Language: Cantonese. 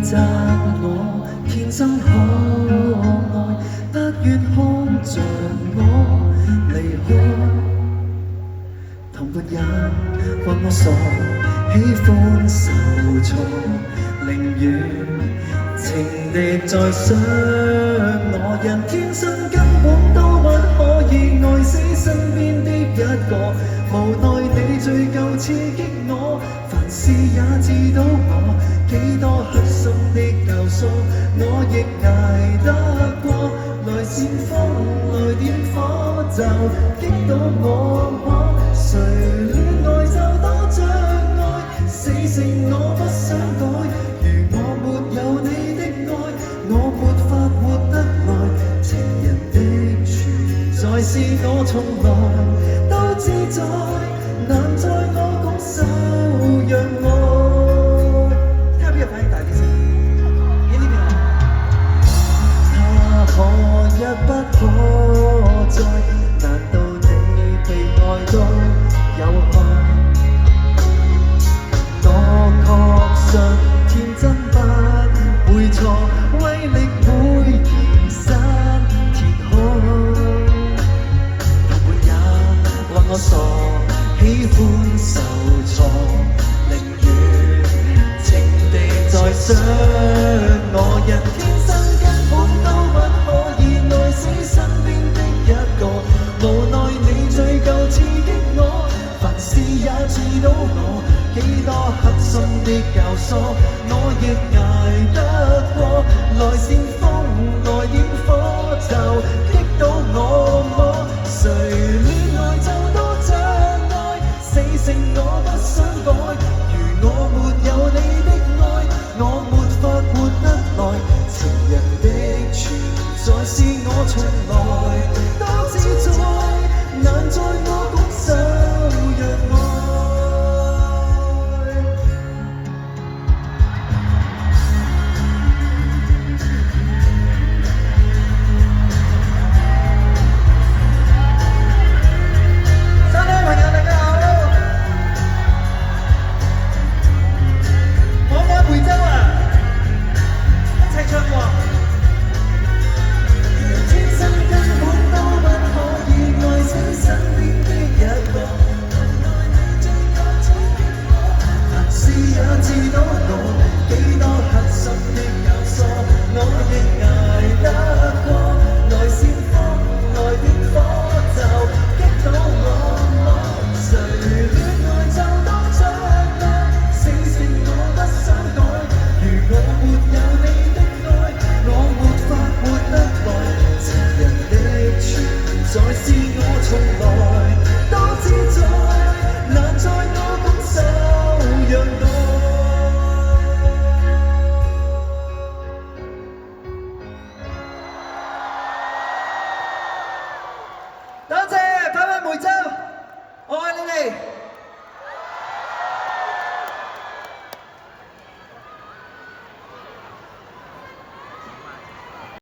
責我天生可愛，不願看着我離開。同伴也話我傻，喜歡受挫，寧願情敵在想我。人天生根本都不可以愛死身邊的一個，無奈你最夠刺激我，凡事也知道我幾多黑心的教唆，我亦捱得過。來煽風來點火就激到我，誰戀愛就多障礙，死性我不想改。如我沒有你的愛，我沒法活得來。情人的存在是我從來都自在，難在我拱手讓愛。聽下邊個反應大啲先？呢邊啊！他可一不可再，難道你被愛都有害？我確信天真不會錯，威力會延伸填海。同伴也話我傻，喜歡受挫，寧願情敵在想我。人天生根本都不可以愛死身邊的一個，無奈你最夠刺激我，凡事也知道我幾多黑心的教唆，我亦捱得過。來煽風來點火就激到我，誰戀愛就多障礙，死性我不想改。如我沒有你的愛，我沒法活得來。情人的存在是我從來都自在，難在我拱手讓愛。收聽朋友大家好，我愛梅州啊，一齊唱喎。天生根本都不可以愛死身邊的一個，無奈你最夠刺激我，凡事也知道我幾多黑心的教唆，我亦捱得過。來煽風來點火就激到我，誰戀愛就多障礙，死性我不想改。如我沒有你的愛，我沒法活得來。情人的存在是我從來都自在，難在我拱手讓愛。多謝，拜拜梅州，我愛你哋。